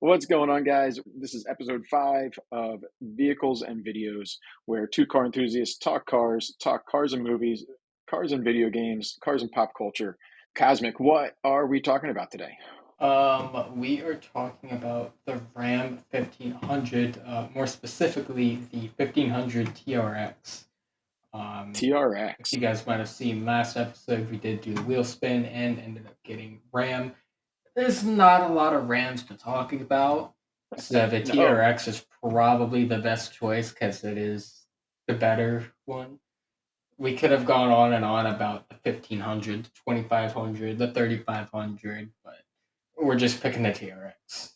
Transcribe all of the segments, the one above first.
What's going on, guys? This is episode 5 of Vehicles and Videos, where two car enthusiasts talk cars and movies, cars and video games, cars and pop culture. Cosmic, what are we talking about today? We are talking about the Ram 1500, more specifically the 1500 TRX. If you TRX. guys might have seen last episode, we did do the wheel spin and ended up getting Ram. There's not a lot of Rams to talk about, so the No. TRX is probably the best choice because it is the better one. We could have gone on and on about the 1500, the 2500, the 3500, but we're just picking the TRX.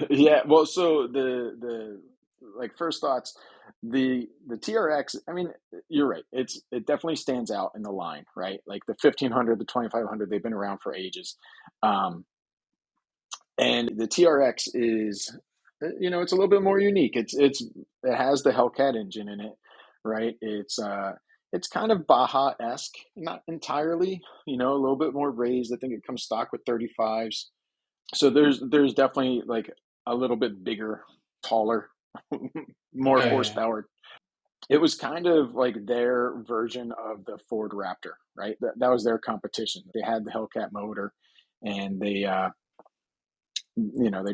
Yeah, well, so the like first thoughts, the TRX, I mean, you're right. It definitely stands out in the line, right? Like the 1500, the 2500, they've been around for ages. Um, and the TRX is, it's a little bit more unique. It has the Hellcat engine in it, right? It's kind of Baja-esque, not entirely, a little bit more raised. I think it comes stock with 35s. So there's definitely like a little bit bigger, taller, more Oh yeah. horsepower. It was kind of like their version of the Ford Raptor, right? That was their competition. They had the Hellcat motor, and they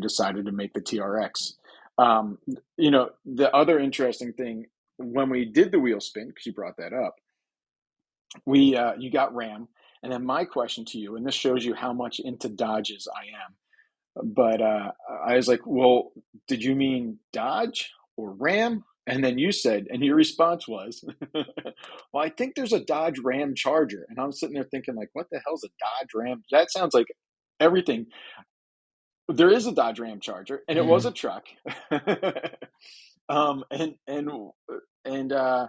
decided to make the TRX. The other interesting thing when we did the wheel spin, because you brought that up, we you got Ram, and then my question to you, and this shows you how much into Dodges I am. But I was like, well, did you mean Dodge or Ram? And then you said, and your response was, well, I think there's a Dodge Ram Charger. And I'm sitting there thinking, like, what the hell's a Dodge Ram? That sounds like everything. There is a Dodge Ram Charger, and it was a Mm. truck. um, and and and uh,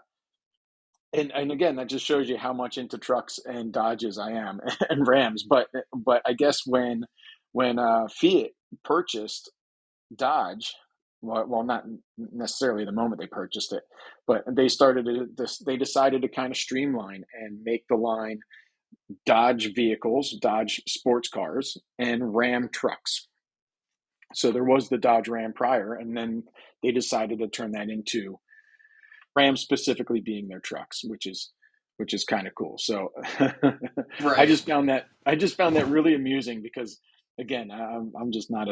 and again, that just shows you how much into trucks and Dodges I am and Rams. But I guess when Fiat purchased Dodge, well, not necessarily the moment they purchased it, but they decided to kind of streamline and make the line Dodge vehicles, Dodge sports cars, and Ram trucks. So there was the Dodge Ram prior, and then they decided to turn that into Ram specifically being their trucks, which is kind of cool. So Right. I just found that really amusing because again, I'm just not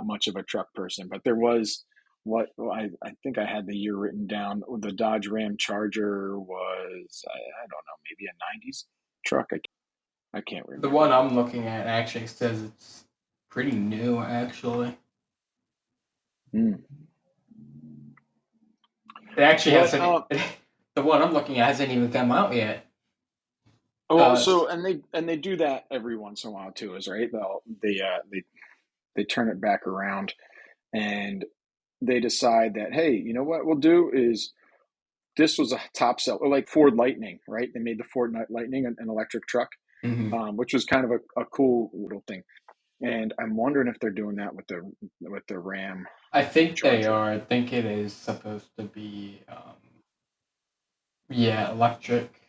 much of a truck person, but there was I think I had the year written down. The Dodge Ram Charger was I don't know, maybe a '90s truck. I can't The remember. one I'm looking at actually says it's pretty new, actually. Mm. It actually What hasn't. The one I'm looking at hasn't even come out yet. Well, Uh, so and they do that every once in a while too, is right. They turn it back around and they decide that, hey, you know what we'll do is this was a top seller, like Ford Lightning, right? They made the Ford Lightning an electric truck, mhm. which was kind of a cool little thing. And I'm wondering if they're doing that with the Ram I think they Charger. are. I think it is supposed to be. Yeah, electric.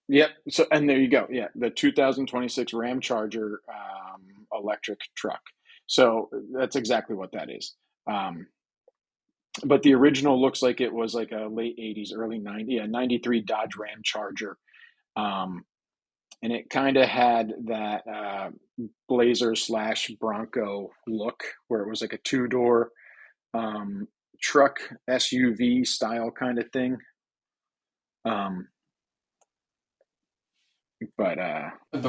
Yep. So and there you go. Yeah, the 2026 Ram Charger electric truck. So that's exactly what that is. Um, but the original looks like it was like a late '80s, early '90s, yeah, '93 Dodge Ram Charger, um, and it kind of had that Blazer slash Bronco look, where it was like a two-door um, truck SUV style kind of thing. Um, but But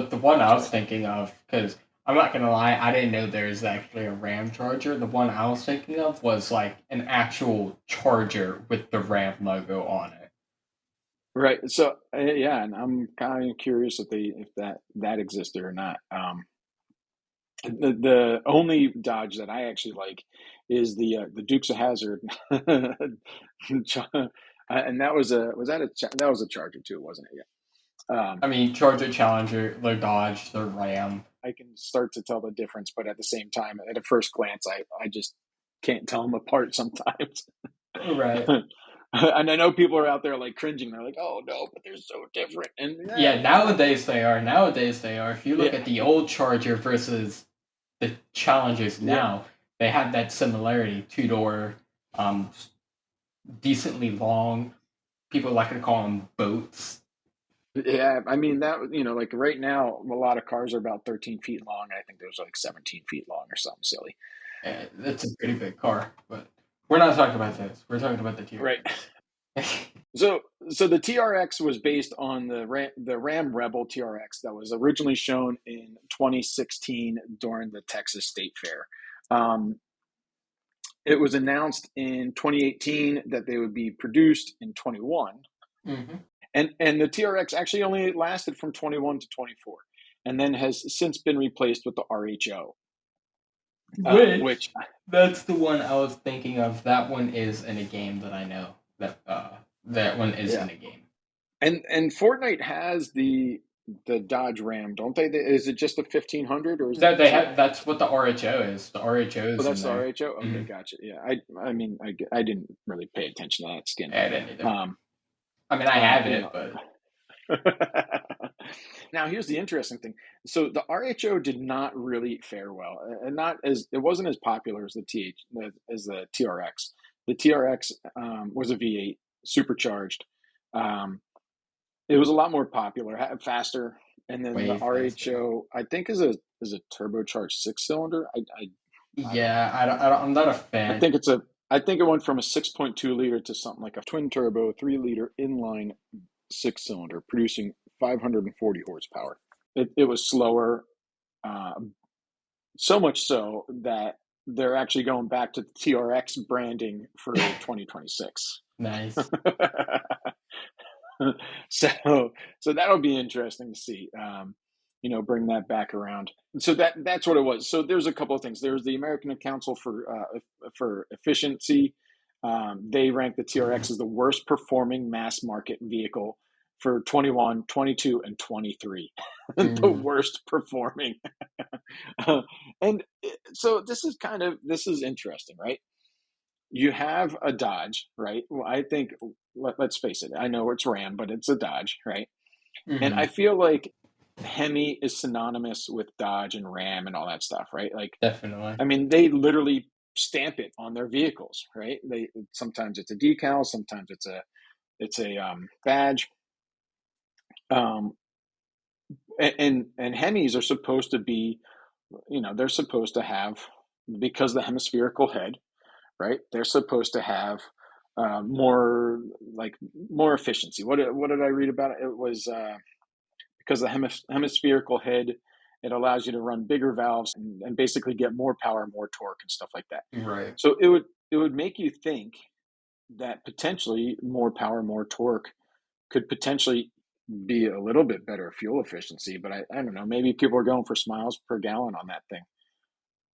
the one I was sorry. thinking of, because I'm not gonna lie, I didn't know there's actually a Ram charger. The one I was thinking of was like an actual charger with the Ram logo on it. Right. So yeah, and I'm kind of curious if that existed or not. The only Dodge that I actually like is the Dukes of Hazzard, and that was a Charger too, wasn't it? Yeah. I mean, Charger, Challenger, the Dodge, the Ram. I can start to tell the difference, but at the same time, at a first glance, I just can't tell them apart sometimes. Right. And I know people are out there like cringing. They're like, "Oh no, but they're so different." And yeah, Yeah, nowadays they are. Nowadays they are. If you look yeah, at the old Charger versus the Challengers Yeah. now, they have that similarity, two-door, um, decently long. People like to call them boats. Yeah, I mean that like right now, a lot of cars are about 13 feet long. I think there's like 17 feet long or something silly. That's a pretty big car, but we're not talking about this. We're talking about the Right. TRX. So so the TRX was based on the Ram Rebel TRX that was originally shown in 2016 during the Texas State Fair. Um, it was announced in 2018 that they would be produced in 21, hmm and the TRX actually only lasted from 21 to 24, and then has since been replaced with the RHO, which Which that's the one I was thinking of. That one is in a game that I know. That one is yeah, in a game. and Fortnite has the Dodge Ram, don't they? Is it just the 1500 or That they is it? have. That's what the RHO is. The RHO Oh, is in that's the there. RHO. Okay, Mm-hmm. gotcha. Yeah, I mean, I didn't really pay attention to that skin. I didn't either. Um, I mean, I have you it, know. but Now here's the interesting thing. So the RHO did not really fare well, and not as it wasn't as popular as the TRX. The TRX was a V8 supercharged. Um, it was a lot more popular, faster, and then the way faster. RHO I think is a turbocharged six cylinder. I don't know. Yeah, I'm not a I fan. think it's a I think it went from a 6.2 liter to something like a twin turbo 3 liter inline six cylinder, producing 540 horsepower. It was slower, uh, so much so that they're actually going back to the TRX branding for 2026. Nice. so so that'll be interesting to see. Bring that back around. So that's what it was. So there's a couple of things. There's the American Council for Efficiency. They rank the TRX as the worst performing mass market vehicle for 21, 22, and 23. The Mm, worst performing. And so this is interesting, right? You have a Dodge, right? Well, I think let's face it. I know it's Ram, but it's a Dodge, right? And I hmm feel like Hemi is synonymous with Dodge and Ram and all that stuff, right? Like, Definitely. I mean, they literally stamp it on their vehicles, right? They sometimes it's a decal, sometimes it's a badge. Um, and Hemis are supposed to be, they're supposed to have because the hemispherical head, right? They're supposed to have more like more efficiency. What did I read about it? It was because the hemispherical head, it allows you to run bigger valves and basically get more power, more torque, and stuff like that. Right. So it would make you think that potentially more power, more torque could potentially be a little bit better fuel efficiency. But I don't know. Maybe people are going for miles per gallon on that thing.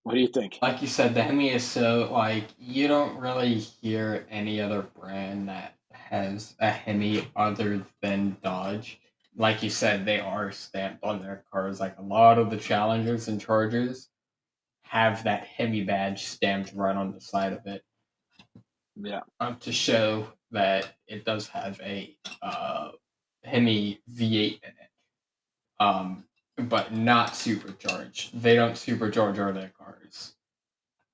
What do you think? Like you said, the Hemi is so like you don't really hear any other brand that has a Hemi other than Dodge. Like you said, they are stamped on their cars. Like a lot of the Challengers and Chargers have that Hemi badge stamped right on the side of it, Yeah. to show that it does have a Hemi V8 in it, but not supercharged. They don't supercharge all their cars.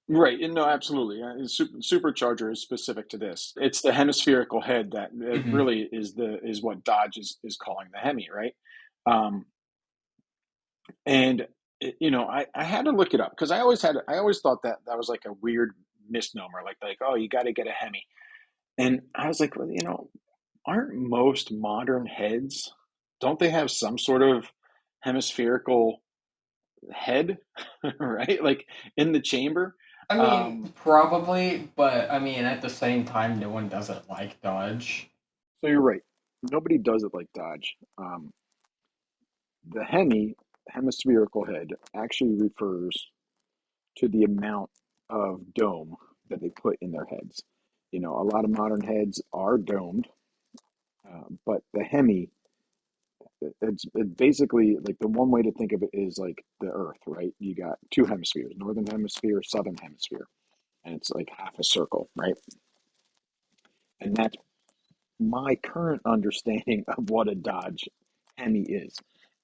Right. No, absolutely. Supercharger is specific to this. It's the hemispherical head that it hmm really is what Dodge is calling the Hemi, right? Um, and I had to look it up because I always thought that that was like a weird misnomer, like oh, you got to get a Hemi, and I was like, well, aren't most modern heads, don't they have some sort of hemispherical head, right? Like in the chamber. I mean, Um, probably, but I mean, at the same time, no one does it like Dodge. So you're right. Nobody does it like Dodge. The hemispherical head actually refers to the amount of dome that they put in their heads. A lot of modern heads are domed, but the Hemi, it's basically like the one way to think of it is like the Earth, right? You got two hemispheres, northern hemisphere, southern hemisphere, and it's like half a circle, right? And that's my current understanding of what a Dodge Hemi is.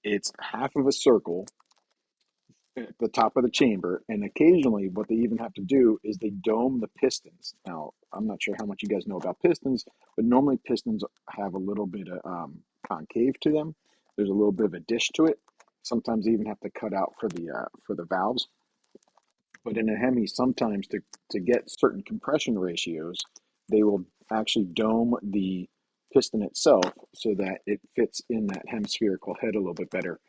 It's half of a circle at the top of the chamber, and occasionally what they even have to do is they dome the pistons. Now, I'm not sure how much you guys know about pistons, but normally pistons have a little bit of concave to them. There's a little bit of a dish to it. Sometimes they even have to cut out for the valves. But in a Hemi, sometimes to get certain compression ratios, they will actually dome the piston itself so that it fits in that hemispherical head a little bit better,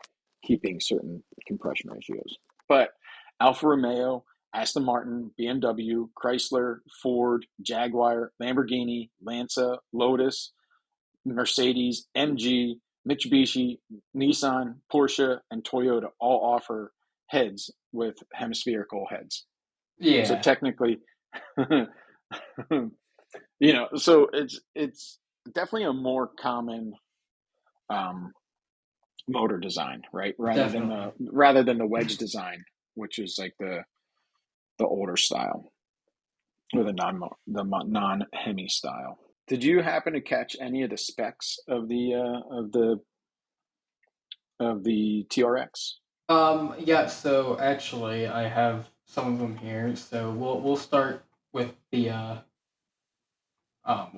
keeping certain compression ratios. But Alfa Romeo, Aston Martin, BMW, Chrysler, Ford, Jaguar, Lamborghini, Lancia, Lotus, Mercedes, MG, Mitsubishi, Nissan, Porsche, and Toyota all offer heads with hemispherical heads. So Yeah, technically, so it's definitely a more common um, motor design, right? definitely. Rather than the wedge design, which is like the older style or the non Hemi style. Did you happen to catch any of the specs of the TRX? Yeah, so actually I have some of them here. So we'll start with the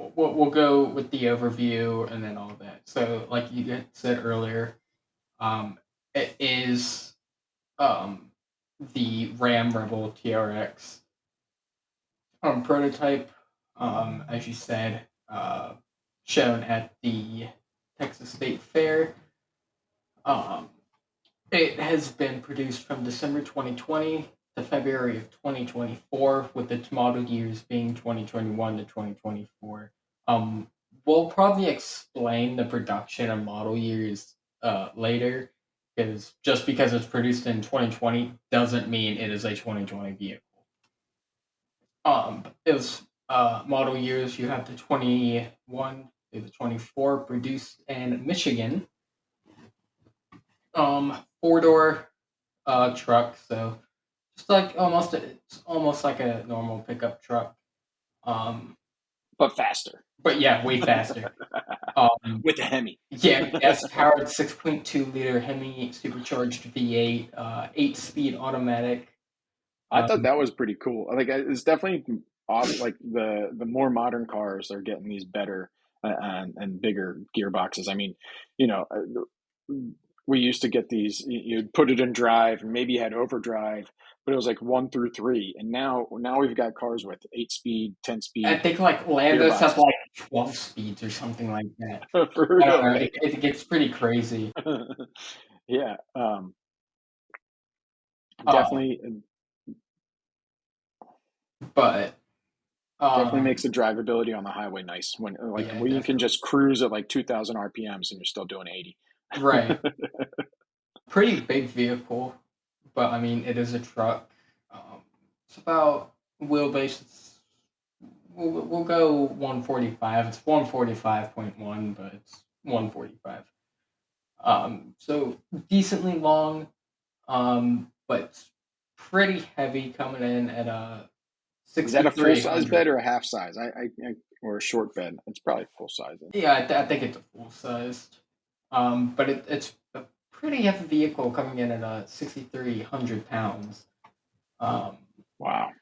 we'll go with the overview and then all that. So like you had said earlier, it is um the Ram Rebel TRX prototype, as you said, shown at the Texas State Fair. Um, it has been produced from December 2020 to February of 2024, with its model years being 2021 to 2024. Um, we'll probably explain the production and model years later, because just because it's produced in 2020 doesn't mean it is a 2020 vehicle. It was model years. You have the 21 to the 24 produced in Michigan. 4-door truck, so just like it's almost like a normal pickup truck. Um, But faster but yeah, way faster. Um, with the Hemi. yeah, gas powered 6.2 liter Hemi supercharged V8, 8-speed automatic. I thought Um, that was pretty cool. Like it's definitely off. Like the more modern cars are getting these better and bigger gearboxes. I mean, you know, we used to get these. You'd put it in drive, and maybe you had overdrive, but it was like 1 through 3. And now we've got cars with 8 speed, ten I speed think like Landos have gearboxes. like 12 speeds or something like that. For I don't real, know. right? It gets pretty crazy. Yeah, Uh, definitely, but definitely makes um, the drivability on the highway nice when like yeah, where you can definitely. just cruise at like 2,000 RPMs and you're still doing 80. Right. Pretty big vehicle, but I mean, it is a truck. It's about wheelbase. We'll go 145. It's 145.1, but it's 145. So decently long, but pretty heavy, coming in at a Is that a full size 6,300. bed or a half size? Or a short bed? It's probably full size. Yeah, I think it's a full sized. But it's a pretty heavy vehicle, coming in at 6,300 pounds. Um, Wow.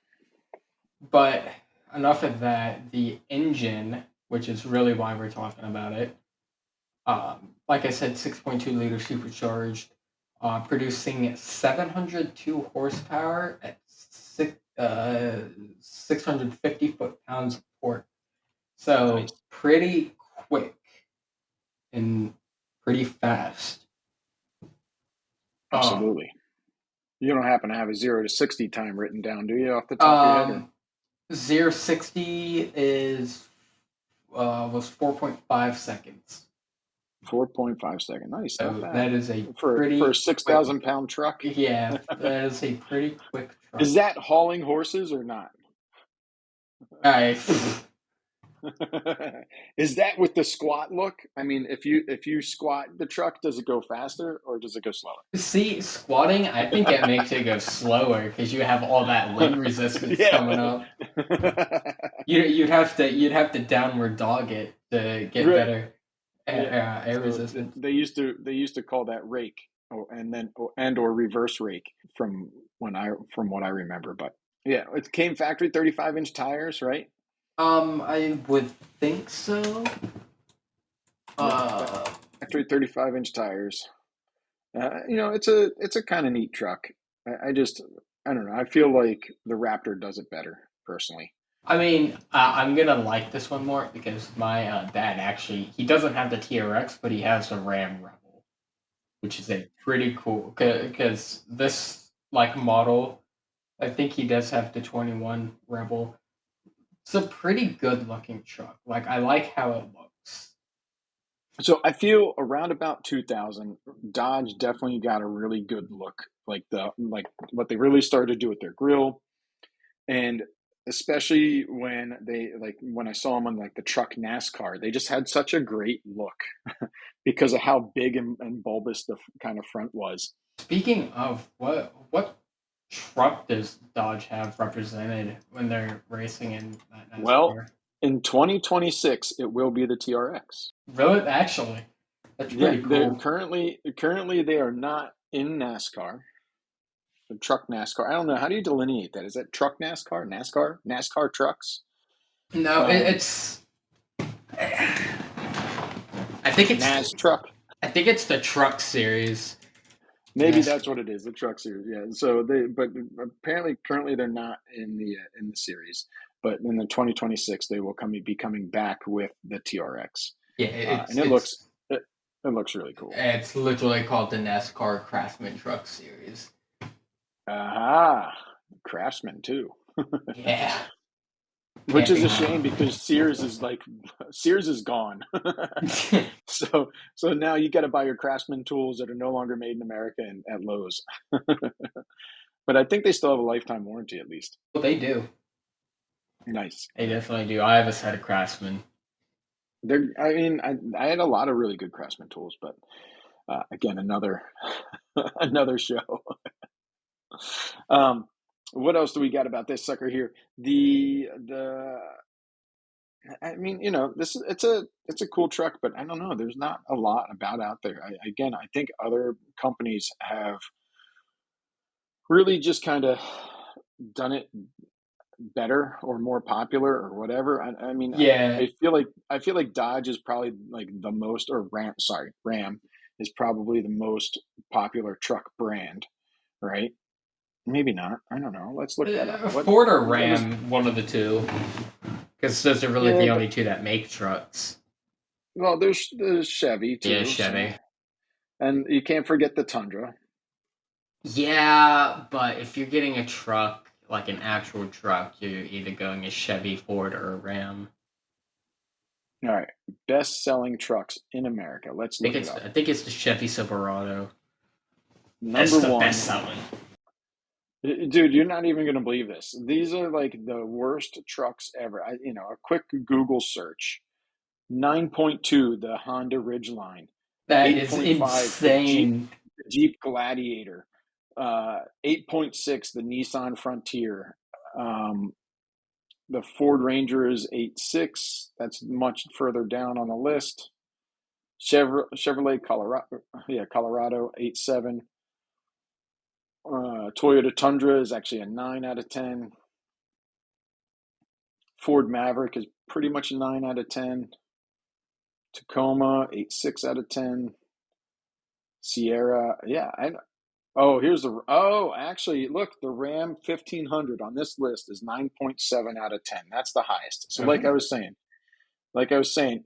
but enough of that. The engine, which is really why we're talking about it, like I said, 6.2 liter supercharged, producing 702 horsepower at 650 foot-pounds of torque. So Nice. pretty quick and pretty fast. Um, Absolutely. You don't happen to have a 0 to 60 time written down, do you, off the top of your head? Or um, 0-60 is was 4.5 seconds. 4.5 second. Nice, not So bad that is a for a pretty six quick. thousand pound truck. Yeah, that is a pretty quick Is truck. that hauling horses or not? I Is that with the squat look? I mean, if you squat the truck, does it go faster or does it go slower? see squatting. I think it makes it go slower because you have all that wind resistance Yeah. coming up. You'd have to downward dog it to get Right. better Yeah. air So resistance. they used to call that rake or reverse rake from what I remember. But yeah, it came factory 35-inch tires, right? I would think so. Yeah, Uh, factory 35-inch tires. It's a kind of neat truck. I don't know. I feel like the Raptor does it better personally. I mean, I'm gonna like this one more because my dad actually he doesn't have the TRX, but he has the Ram Rebel, which is a pretty cool because this like model. I think he does have the 21 Rebel. It's a pretty good looking truck. Like I like how it looks. So I feel around about 2000, Dodge definitely got a really good look, like what they really started to do with their grill, and especially when I saw them on like the truck NASCAR, they just had such a great look because of how big and bulbous the kind of front was. Speaking of what truck does Dodge have represented when they're racing in that Well, NASCAR? in 2026, it will be the TRX. Really, actually, that's Yeah, pretty they're cool. currently they are not in NASCAR, the truck NASCAR. I don't know. How do you delineate that? Is that truck NASCAR, NASCAR trucks? No, Um, it's. I think it's. NAS truck. I think it's the truck series. Maybe Nas- that's what it is. The truck series. Yeah. So but apparently, currently they're not in the series. But in the 2026, they will be coming back with the TRX, yeah, and it looks really cool. it's literally called the NASCAR Craftsman Truck Series. Aha, Craftsman too. Yeah, Which can't is be. a shame because Sears is gone. So now you got to buy your Craftsman tools that are no longer made in America and at Lowe's. But I think they still have a lifetime warranty at least. Well, they do. Nice. They definitely do. I have a set of Craftsman. I mean, I had a lot of really good Craftsman tools, but again, another another show. Um, what else do we got about this sucker here? The I mean, this is it's a cool truck, but I don't know. There's not a lot about out there. I think other companies have really just kind of done it better or more popular or whatever. I mean, Yeah, I feel like Dodge is probably like the most, or Ram is probably the most popular truck brand, right? Maybe not. I don't know. Let's look that up. Ford or What was Ram, one of the two, because those are really Yeah, the but only two that make trucks. well, there's Chevy Yeah, too, so Chevy. and you can't forget the Tundra. Yeah, but if you're getting a truck, like an actual truck, you're either going a Chevy, Ford, or a Ram. All right, best selling trucks in America. Let's look it up. I think it's the Chevy Silverado. That's Number the best one, selling. dude, you're not even gonna believe this. These are like the worst trucks ever. A quick Google search: 9.2, the Honda Ridgeline; That is 8.5, insane. the Jeep Gladiator; 8.6, the Nissan Frontier. Um, the Ford Ranger is 8.6. That's much further down on the list. Chevrolet Colorado, yeah, Colorado 8.7. Toyota Tundra is actually a 9 out of 10. Ford Maverick is pretty much a 9 out of 10. Tacoma 8.6 out of 10. Sierra, yeah. Actually, look, the Ram 1500 on this list is 9.7 out of 10. That's the highest. So, Uh-huh. like I was saying,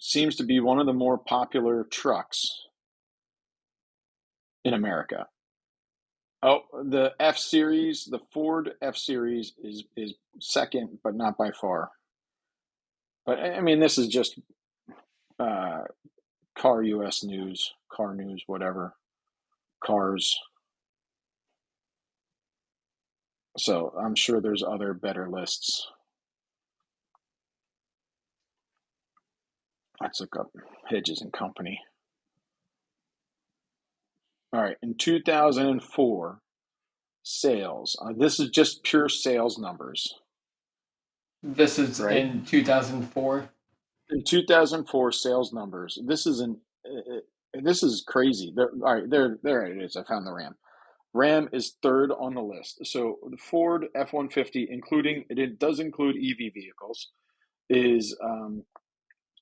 seems to be one of the more popular trucks in America. Oh, the F Series, the Ford F Series is second, but not by far. But I mean, this is just uh, car US news, car news, whatever, cars. So I'm sure there's other better lists. Let's look up Hedges and Company. All right, in 2004, sales. This is just pure sales numbers, This is right? in 2004. In 2004, sales numbers. This is this is crazy. All right, there it is. I found the Ram. Ram is third on the list. So the Ford F-150, including it does include EV vehicles, is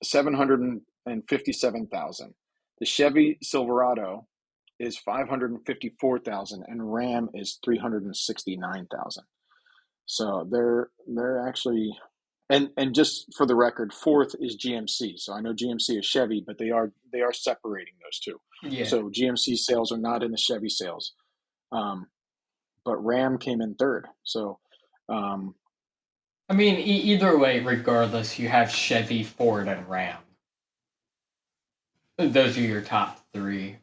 757,000. The Chevy Silverado is 554,000, and Ram is 369,000. So they're actually, and just for the record, fourth is GMC. So I know GMC is Chevy, but they are separating those two. Yeah. So GMC sales are not in the Chevy sales, um, but Ram came in third. So um, I mean, either way, regardless, you have Chevy, Ford, and Ram. Those are your top three.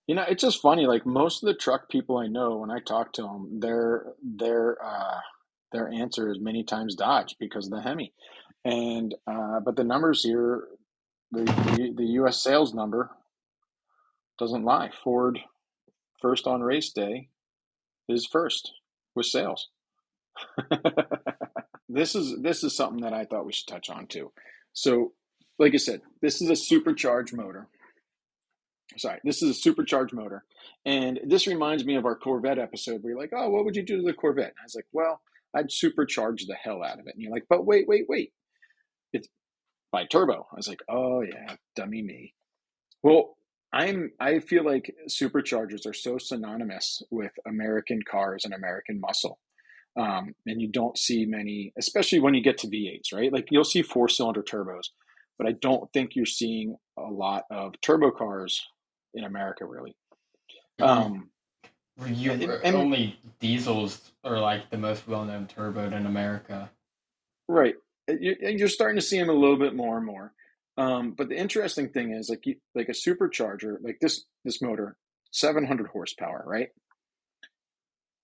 it's just funny. Like most of the truck people I know, when I talk to them, their answer is many times Dodge because of the Hemi. And but the numbers here, the U.S. sales number doesn't lie. Ford first on race day is first with sales. This is something that I thought we should touch on too. So, like I said, this is a supercharged motor. Sorry, this is a supercharged motor, and this reminds me of our Corvette episode where you're like, "Oh, what would you do to the Corvette?" And I was like, "Well, I'd supercharge the hell out of it." And you're like, "But wait, wait, wait! It's by turbo." I was like, "Oh yeah, dummy me." Well, I feel like superchargers are so synonymous with American cars and American muscle. And you don't see many, especially when you get to V8s, right? Like you'll see four-cylinder turbos, but I don't think you're seeing a lot of turbo cars in America, really. Um, and Only diesels are like the most well-known turboed in America. right, you're starting to see them a little bit more and more. But the interesting thing is, like a supercharger, like this motor, 700 horsepower, right?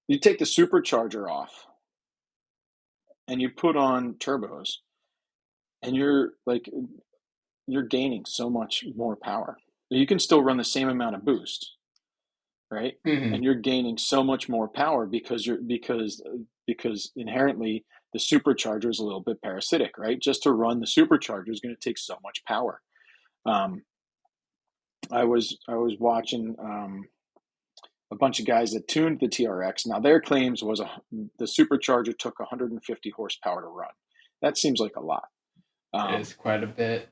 You take the supercharger off and you put on turbos, and you're gaining so much more power. You can still run the same amount of boost, right? Mm-hmm. And you're gaining so much more power because inherently the supercharger is a little bit parasitic, right? Just to run the supercharger is going to take so much power. Um, I was watching a bunch of guys that tuned the TRX. Now their claims was the supercharger took 150 horsepower to run. That seems like a lot. It Um, is quite a bit.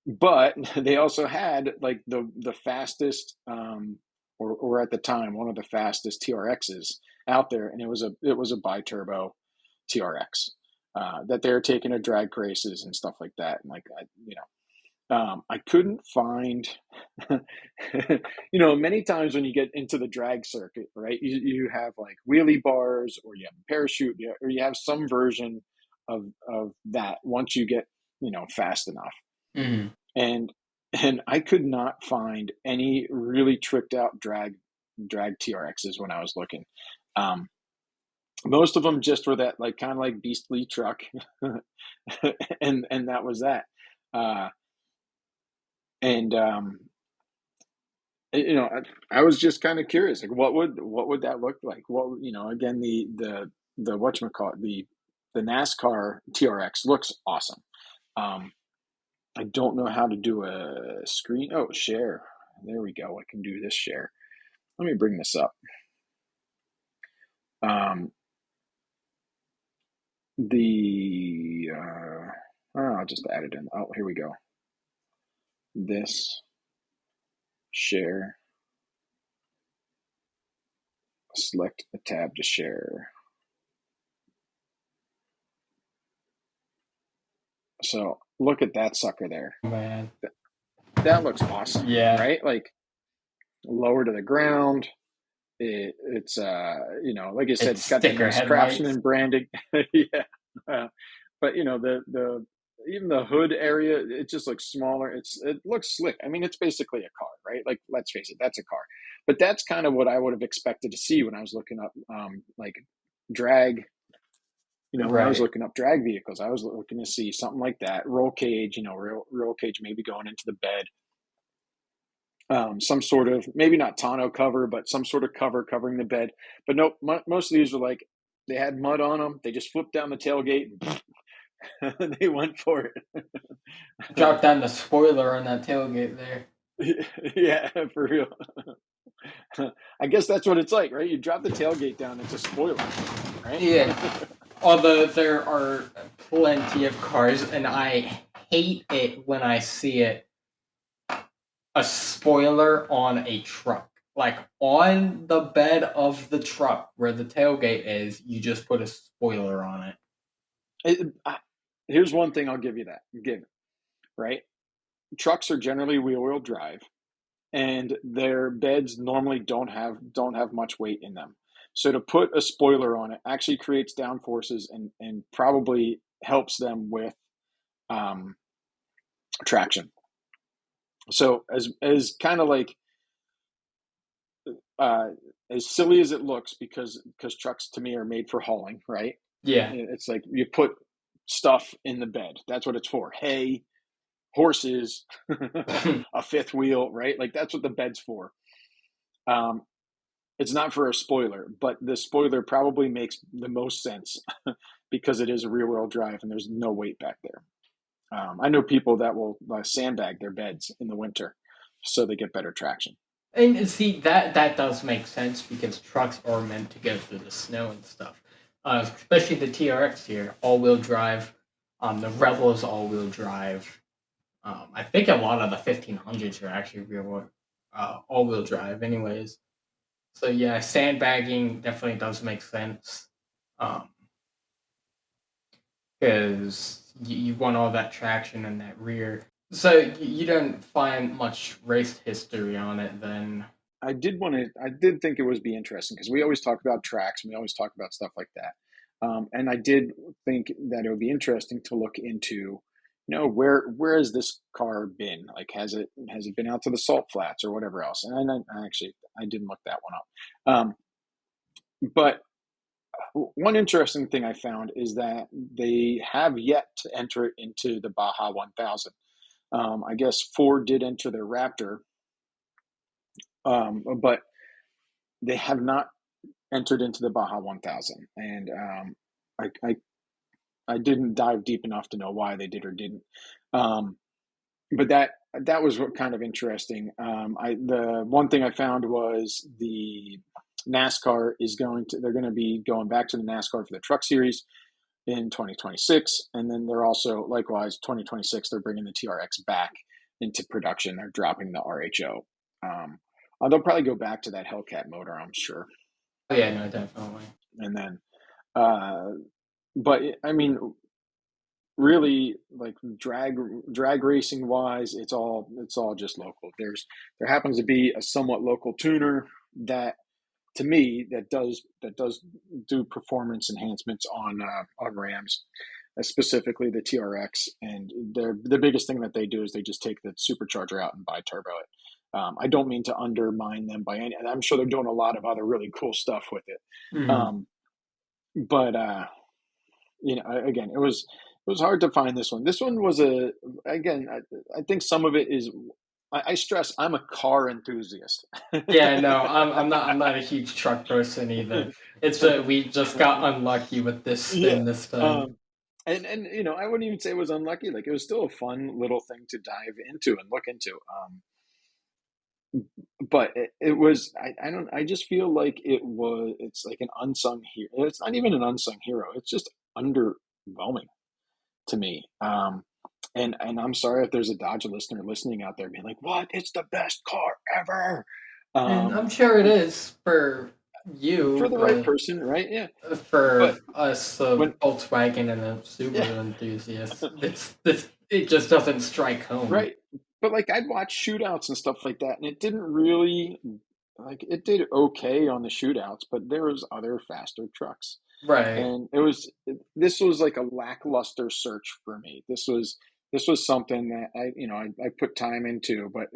but they also had like the fastest or at the time one of the fastest TRXs out there, and it was a biturbo TRX that they're taking to drag races and stuff like that. And like I couldn't find many times when you get into the drag circuit, right, you have like wheelie bars or you have a parachute, or you have some version of that once you get fast enough. Mm-hmm. And I could not find any really tricked out drag TRXs when I was looking. Um, Most of them just were that like kind of like beastly truck, and that was that. Uh, and I was just kind of curious, like what would that look like? What again, the whatchamacallit, the NASCAR TRX looks awesome. Um, I don't know how to do a screen. Oh, share. There we go. I can do this share. Let me bring this up. Um, I'll just add it in. Oh, here we go. This share. Select a tab to share. So look at that sucker there. Oh, man. That looks awesome, Yeah. right? Like lower to the ground. It's like I said, It's it's got that sticker nice headlights. craftsman branding. Yeah. But the even the hood area, it just looks smaller. It looks slick. I mean, it's basically a car, right? Like let's face it, that's a car. But that's kind of what I would have expected to see when I was looking up like drag. When I was Right. looking up drag vehicles, I was looking to see something like that. Roll cage, roll cage maybe going into the bed. Some sort of, maybe not tonneau cover, but some sort of cover covering the bed. But nope, most of these were like they had mud on them. They just flipped down the tailgate and they went for it. Drop down the spoiler on that tailgate there. Yeah, for real. I guess that's what it's like, right? You drop the tailgate down, it's a spoiler, right? Yeah. Although there are plenty of cars, and I hate it when I see a spoiler on a truck. Like on the bed of the truck where the tailgate is, you just put a spoiler on it. It, I, Here's one thing I'll give you that give, right? Trucks are generally wheel drive, and their beds normally don't have much weight in them. So to put a spoiler on it actually creates downforces and probably helps them with um, traction. So as kind of like uh, as silly as it looks, because trucks to me are made for hauling, right? Yeah. It's like you put stuff in the bed. That's what it's for. Hay, horses, a fifth wheel, right? Like that's what the bed's for. Um, it's not for a spoiler, but the spoiler probably makes the most sense because it is a rear wheel drive and there's no weight back there. I know people that will sandbag their beds in the winter so they get better traction. And see that does make sense because trucks are meant to go through the snow and stuff. Especially the TRX here, all-wheel drive. The Rebel is all-wheel drive. I think a lot of the 1500s are actually real all-wheel drive, anyways. So yeah, sandbagging definitely does make sense. Um, because you want all that traction in that rear. So you don't find much race history on it then. I did think it would be interesting because we always talk about tracks and we always talk about stuff like that. And I did think that it would be interesting to look into, where has this car been? Like, has it been out to the salt flats or whatever else? And I actually I didn't look that one up. But one interesting thing I found is that they have yet to enter it into the Baja 1000. I guess Ford did enter their Raptor, but they have not entered into the Baja 1000, and I, I I didn't dive deep enough to know why they did or didn't. Um, but that was what kind of interesting. The one thing I found was the NASCAR is they're going to be going back to the NASCAR for the Truck Series in 2026, and then they're also likewise 2026 they're bringing the TRX back into production. They're dropping the RHO. Um, they'll probably go back to that Hellcat motor, I'm sure, Oh yeah, no, definitely. and then uh, but I mean, really, like drag racing wise, it's all just local. There happens to be a somewhat local tuner that to me that does do performance enhancements on Rams, specifically the TRX, and the biggest thing that they do is they just take the supercharger out and bi-turbo it. I don't mean to undermine them by any, and I'm sure they're doing a lot of other really cool stuff with it. Mhm. Um, but again, it was hard to find this one. This one was again, I think some of it is. I stress I'm a car enthusiast. Yeah, no, I'm not a huge truck person either. It's we just got unlucky with this Yeah. spin this time. Um, and I wouldn't even say it was unlucky. Like it was still a fun little thing to dive into and look into. But it was I don't I just feel like it's like an unsung hero. It's not even an unsung hero. It's just underwhelming to me. And I'm sorry if there's a Dodge listener listening out there being like, "What? It's the best car ever." And Um, I'm sure it is for for you, the right but person, right? Yeah. for But us, when Volkswagen and a yeah, Subaru enthusiast, this it just doesn't strike home. right. But like I'd watch shootouts and stuff like that, and it didn't really like it did okay on the shootouts, but there was other faster trucks. Right. And this was like a lackluster search for me. This was something that I put time into, but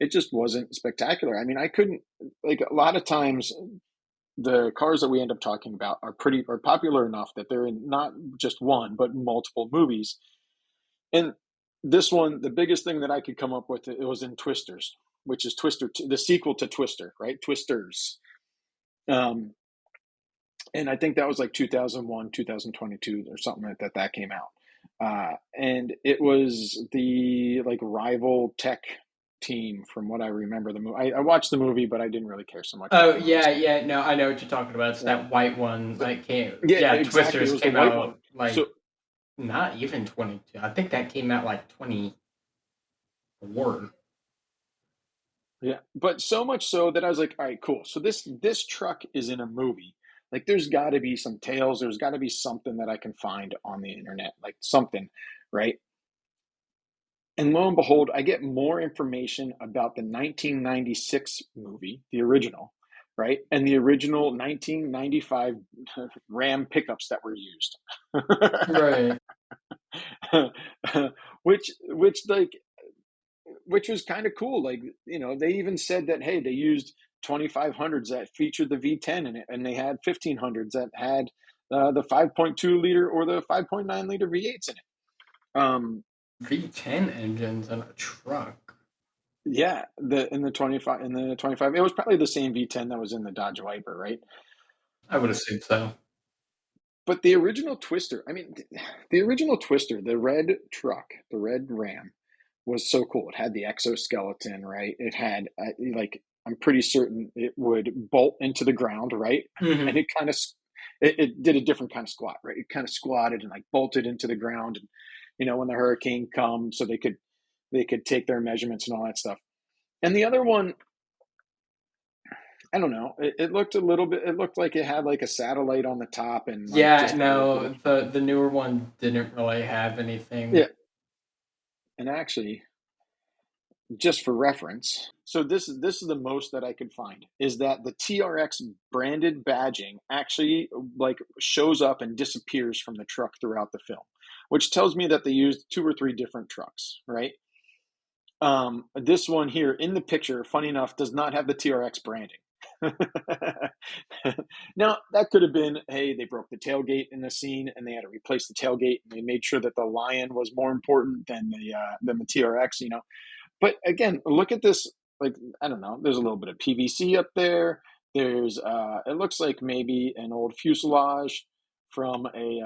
it just wasn't spectacular. I mean, I couldn't, like, a lot of times the cars that we end up talking about are popular enough that they're in not just one but multiple movies. And this one, the biggest thing that I could come up with, it was in Twisters, which is the sequel to Twister, right? Twisters. Um, and I think that was like 2001, 2022 or something like that came out. And it was the like rival tech. team, from what I remember. The movie, I watched the movie, but I didn't really care so much about Oh the movie. yeah, So yeah. No, I know what you're talking about. It's yeah, that white one but that came. yeah, Yeah, exactly. It Twisters was the came white one. out like So not even 22. I think that came out like 24. yeah, but so much so that I was like, all right, cool. So this truck is in a movie. Like, there's got to be some tales. There's got to be something that I can find on the internet, like something, right? And lo and behold, I get more information about the 1996 movie, the original, right? And the original 1995 Ram pickups that were used. Right. which which was kind of cool. Like, they even said that, hey, they used 2500s that featured the V10 in it, and they had 1500s that had the 5.2 liter or the 5.9 liter V8s in it. V10 engines in a truck. Yeah, in the 25, it was probably the same V10 that was in the Dodge Viper, right? I would assume so. But the original Twister, I mean, the original Twister, the red truck, the red Ram, was so cool. It had the exoskeleton, right? It had like, I'm pretty certain it would bolt into the ground, right? And Hmm. it did a different kind of squat, right? It kind of squatted and like bolted into the ground, and when the hurricane comes, so they could take their measurements and all that stuff. And the other one, I don't know. It looked a little bit. It looked like it had like a satellite on the top and like Yeah, just a little bit no, of, the newer one didn't really have anything. yeah. And actually, just for reference, so this is the most that I could find, is that the TRX branded badging actually like shows up and disappears from the truck throughout the film, which tells me that they used two or three different trucks, right? This one here in the picture, funny enough, does not have the TRX branding. Now, that could have been, hey, they broke the tailgate in the scene and they had to replace the tailgate, and they made sure that the Lion was more important than the TRX, But again, look at this. Like, I don't know. There's a little bit of PVC up there. There's it looks like maybe an old fuselage from a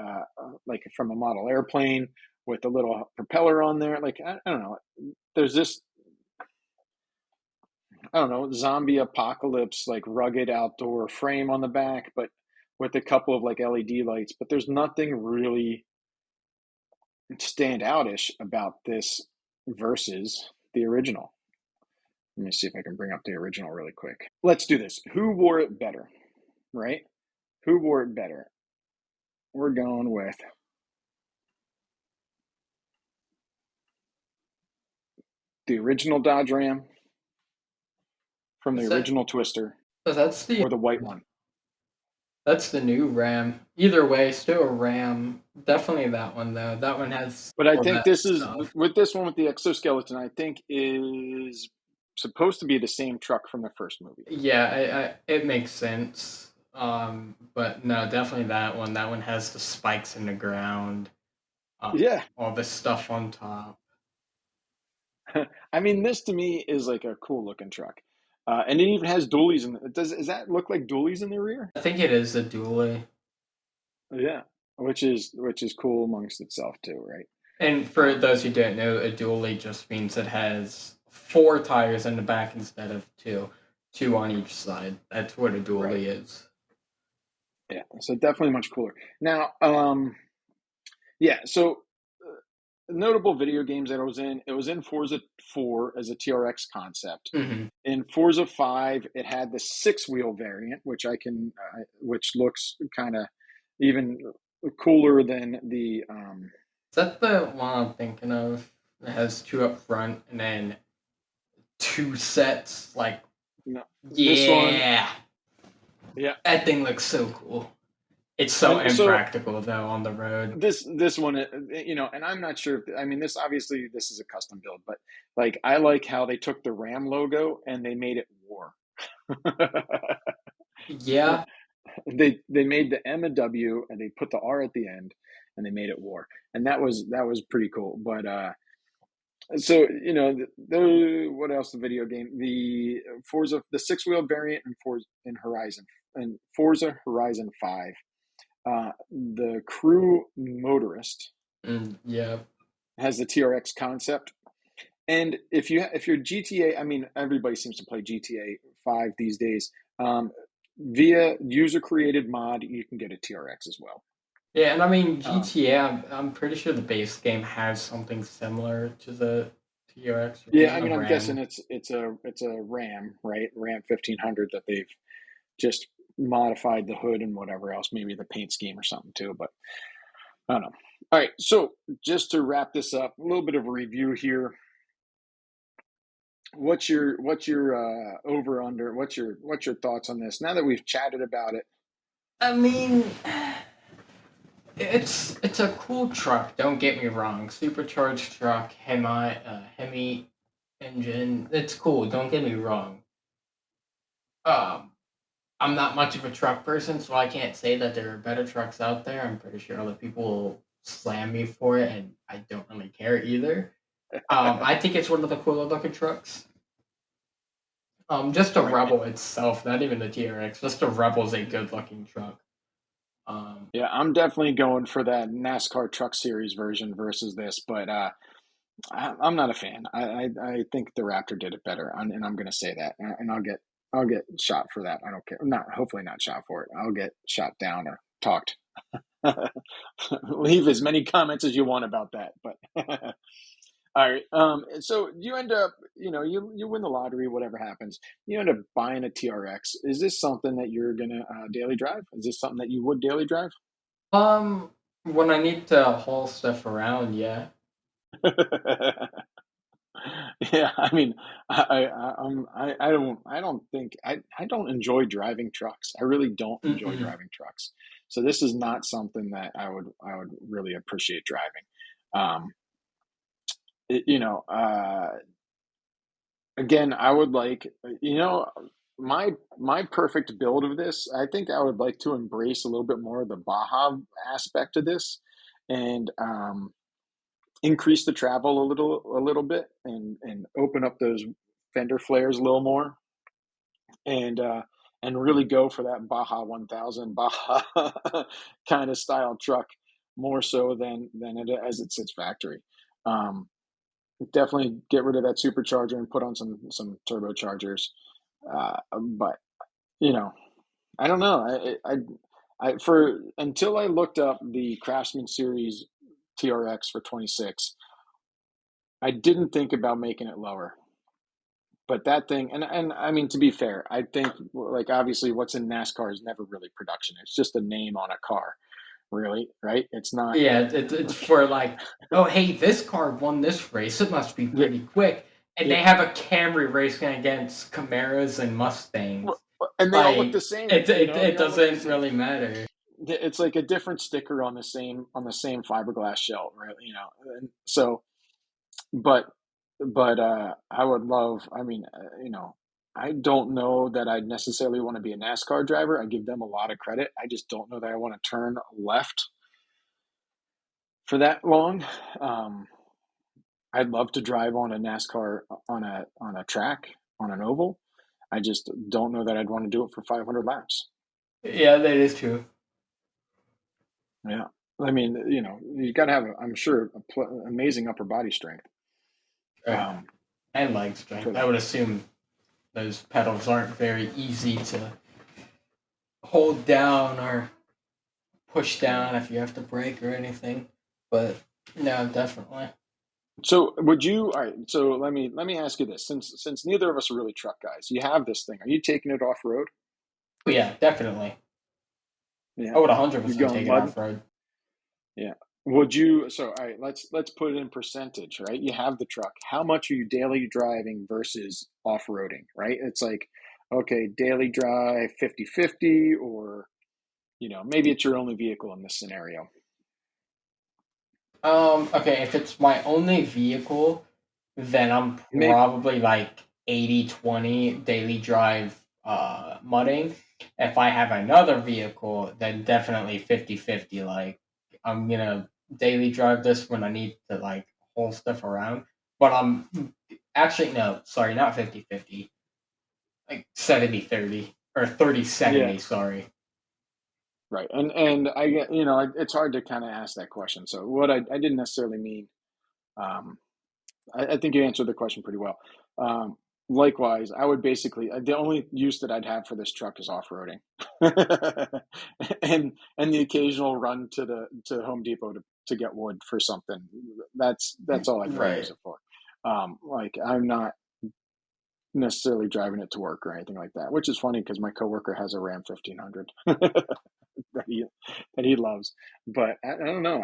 model airplane with a little propeller on there. Like, I don't know. There's this, I don't know, zombie apocalypse, like rugged outdoor frame on the back, but with a couple of like LED lights. But there's nothing really stand outish about this versus the original. Let me see if I can bring up the original really quick. Let's do this. Who wore it better, right? Who wore it better? We're going with the original Dodge Ram from the Is that original Twister, so or the white one. that's the new Ram. Either way, still a Ram. Definitely that one though. That one has But I all think that this is, stuff. with this one with the exoskeleton, I think is supposed to be the same truck from the first movie. Yeah, it makes sense. But no, definitely that one. That one has the spikes in the ground. Yeah. All this stuff on top. I mean, this to me is like a cool looking truck. And it even has dualies in it. Does that look like dualies in the rear? I think it is a dually. Yeah. Which is cool amongst itself too, right? And for Um, those who don't know, a dually just means it has four tires in the back instead of two on each side. That's what a right. dually is. Yeah, so definitely much cooler. Now, yeah, so notable video games that it was in Forza 4 as a TRX concept. Hmm. In Forza 5, it had the six-wheel variant, which looks kind of even cooler than the, Is that the one I'm thinking of? It has two up front and then two sets. Like, no, this one. yeah, Yeah, that thing looks so cool. It's so and so impractical though on the road. this one, and I'm not sure if, I mean, this obviously this is a custom build, but like, I like how they took the Ram logo and they made it war. Yeah, They made the M a W and they put the R at the end, and they made it war, and that was pretty cool. But so what else? The video game, the Forza, the six-wheel variant, and Forza Horizon 5, the crew motorist yeah. has the TRX concept, And if you're GTA, I mean, everybody seems to play GTA 5 these days. Via user created mod, you can get a TRX as well. Yeah, and I mean Um, GTA. I'm pretty sure the base game has something similar to the TRX, or yeah, I even the mean, I'm guessing Ram. it's a Ram, right? Ram 1500 that they've just modified the hood and whatever else, maybe the paint scheme or something too. But I don't know. All right, so just to wrap this up, a little bit of a review here. What's your over under? What's your thoughts on this? Now that we've chatted about it. I mean, it's a cool truck. Don't get me wrong. Supercharged truck, Hemi engine. It's cool. Don't get me wrong. Um, I'm not much of a truck person, so I can't say that there are better trucks out there. I'm pretty sure other people will slam me for it, and I don't really care either. I think it's one of the cooler looking trucks. Just a Right. Rebel itself, not even the TRX. Just a Rebel's a good looking truck. Yeah, I'm definitely going for that NASCAR Truck Series version versus this, but I'm not a fan. I think the Raptor did it better, and I'm going to say that, and I'll get shot for that. I don't care. Not hopefully not shot for it. I'll get shot down or talked. Leave as many comments as you want about that, but all right. So you end up, you win the lottery, whatever happens. You end up buying a TRX. Is this something that you're gonna daily drive? Is this something that you would daily drive? um, when I need to haul stuff around, yeah. Yeah, I mean, I don't think I don't enjoy driving trucks. I really don't enjoy Mm-mm. driving trucks. So this is not something that I would really appreciate driving. Um, it- you know, again, I would like, my perfect build of this. I think I would like to embrace a little bit more of the Baja aspect of this, and increase the travel a little bit, and open up those fender flares a little more, and really go for that Baja 1000 Baja kind of style truck more so than it as it sits factory. Um, Definitely get rid of that supercharger and put on some turbochargers. But you know, I don't know. For until I looked up the Craftsman Series TRX for 26, I didn't think about making it lower. But that thing, and I mean, to be fair, I think, like, obviously what's in NASCAR is never really production. It's just a name on a car, really, right? It's not. Yeah, it's for like, oh hey, this car won this race. It must be Yeah, pretty quick. And yeah. they have a Camry racing against Camaros and Mustangs. And they all look the Like same, it they all look the doesn't same. really matter. It's like a different sticker on the same fiberglass shell, right? And so, but I would love. I mean, I don't know that I'd necessarily want to be a NASCAR driver. I give them a lot of credit. I just don't know that I want to turn left for that long. Um, I'd love to drive on a NASCAR on a track on an oval. I just don't know that I'd want to do it for 500 laps. Yeah, that is true. Yeah, I mean, you got to have, I'm sure, amazing upper body strength Yeah. um, And leg for strength. I that. would assume those pedals aren't very easy to hold down or push Yeah. down if you have to brake or anything. But no, definitely. So would you? All right. So let me ask you this: since neither of us are really truck guys, you have this thing. Are you taking it off road? Oh, yeah, definitely. Yeah. I would You're 100% going take it mud. off road. Yeah. Would you? So all right. Let's put it in percentage. Right. You have the truck. How much are you daily driving versus off roading? Right. It's like, okay, daily drive 50/50, or maybe it's your only vehicle in this scenario. Okay, if it's my only vehicle, then I'm Maybe. probably like 80/20 daily drive mudding. If I have another vehicle, then definitely 50/50. Like I'm gonna daily drive this when I need to like haul stuff around. But I'm actually no, sorry, not 50/50. Like 70/30 or 30/70, Yeah. sorry. Right. And I get, it's hard to kind of ask that question. So what I didn't necessarily mean, um, I think you answered the question pretty well. Likewise, I would basically the only use that I'd have for this truck is off-roading, and the occasional run to Home Depot to get wood for something. That's all I'd really use Right. it for. Like I'm not necessarily driving it to work or anything like that, which is funny because my coworker has a Ram 1500 that he loves. But I don't know.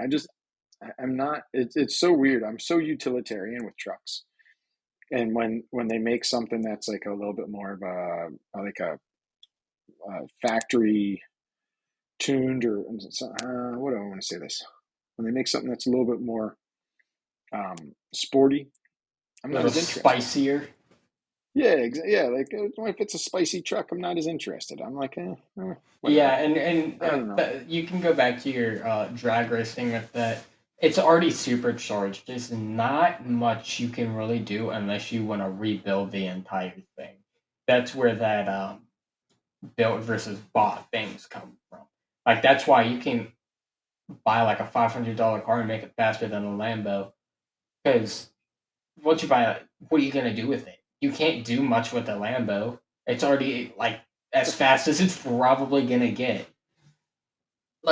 I'm not. It's so weird. I'm so utilitarian with trucks, and when they make something that's like a little bit more of a factory tuned or what do I want to say this? When they make something that's a little bit more sporty, I'm A not little as interested. spicier. Yeah, yeah. Like if it's a spicy truck, I'm not as interested. I'm like, Yeah, whatever. and I don't know. you can go back to your drag racing with that. It's already supercharged. There's not much you can really do unless you want to rebuild the entire thing. That's where that built versus bought things come from. Like that's why you can buy like a $500 car and make it faster than a Lambo. Because once you buy it, what are you gonna do with it? You can't do much with a Lambo. It's already like as fast as it's probably gonna get. Yeah.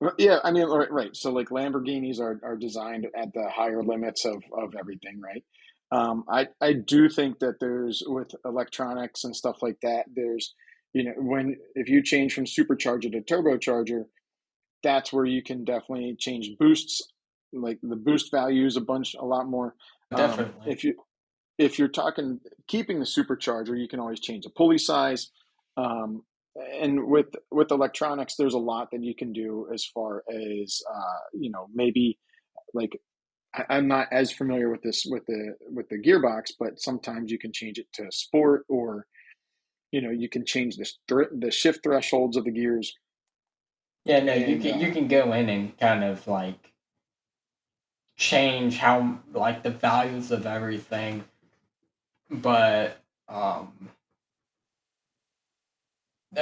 Like Yeah, I mean, right. So like Lamborghinis are designed at the higher limits of everything, right? I do think that there's with electronics and stuff like that, there's when if you change from supercharger to turbocharger, that's where you can definitely change boosts, like the boost values a lot more. Um, definitely. if you if you're talking keeping the supercharger, you can always change the pulley size. Um, and with electronics, there's a lot that you can do as far as maybe like I'm not as familiar with this with the gearbox, but sometimes you can change it to sport, or you can change the shift thresholds of the gears. Yeah, no, And you can go in and kind of like change how like the values of everything, but I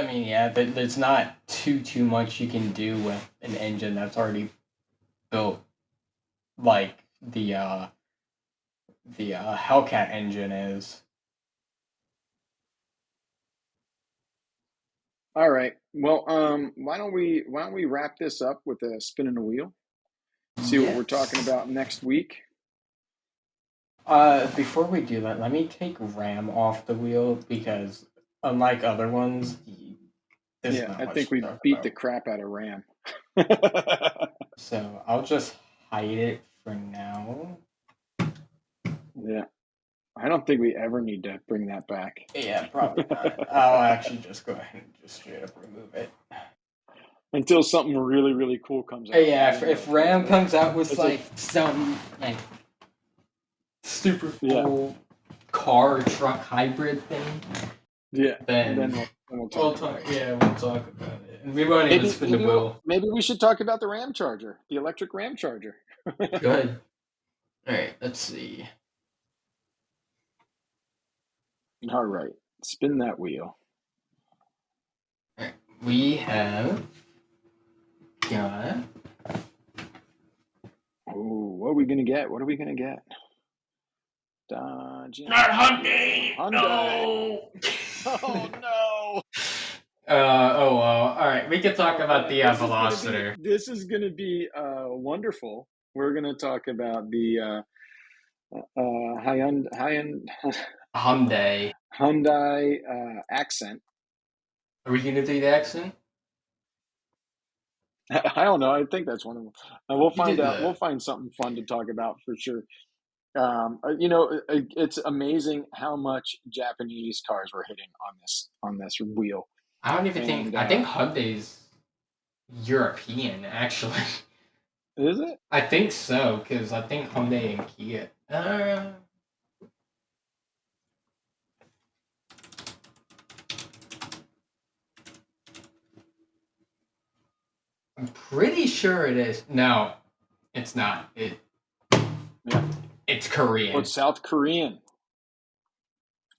mean, yeah, there's not too much you can do with an engine that's already built like the Hellcat engine is. all right, well, why don't we wrap this up with a spin in the wheel? See what we're talking Yes. about next week. Before we do that, let me take Ram off the wheel because unlike other ones, there's Yeah, not I much think to we talk beat the about. crap out of Ram. So I'll just hide it for now. Yeah, I don't think we ever need to bring that back. Yeah, probably not. I'll actually just go ahead and just straight up remove it. Until something really, really cool comes out. Yeah, Then if it's Ram comes out with it's like like some like super yeah, cool car or truck hybrid thing, yeah. then Then we'll we'll talk about talk. it. Yeah, we'll talk about it, and we won't even Maybe spin the maybe wheel. maybe we should talk about the Ram Charger, the electric Ram Charger. Good. All right, let's see. All right, spin that wheel. All right, we have got Oh, what are we gonna get? What are we gonna get? Dodge not Interior Hyundai. Hyundai. No. Oh no! Oh well. All right, we can talk Oh about man, the Velociter. this is gonna be wonderful. We're gonna talk about the high end Hyundai. Hyundai Accent. Are we gonna do the accent? I don't know. I think that's one of them. We'll You find did out. We'll that. find something fun to talk about for sure. It's amazing how much Japanese cars were hitting on this wheel, I don't even think. and I think Hyundai's European, actually. is it? I think so, because I think Hyundai and Kia. I'm pretty sure it is. No, it's not. Yeah. It's Well, Korean. it's South Korean,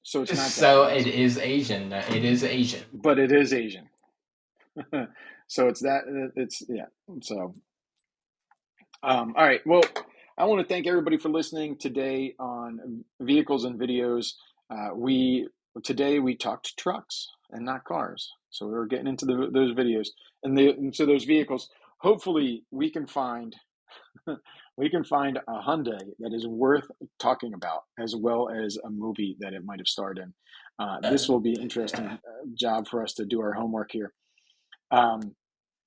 so it's not So it Japanese, is Asian. It is Asian. but it is Asian. So it's that. It's yeah. So all right. Well, I want to thank everybody for listening today on vehicles and videos. Today we talked trucks and not cars, so we're getting into those videos and so those vehicles. Hopefully, we can find a Hyundai that is worth talking about, as well as a movie that it might have starred in. This will be an interesting job for us to do our homework here.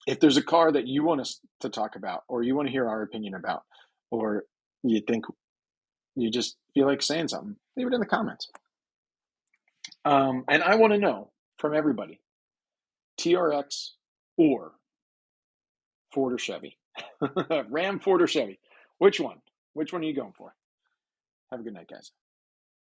If there's a car that you want us to talk about, or you want to hear our opinion about, or you think you just feel like saying something, leave it in the comments. And I want to know from everybody, TRX or Ford or Chevy? Ram, Ford, or Chevy? Which one? Which one are you going for? Have a good night, guys.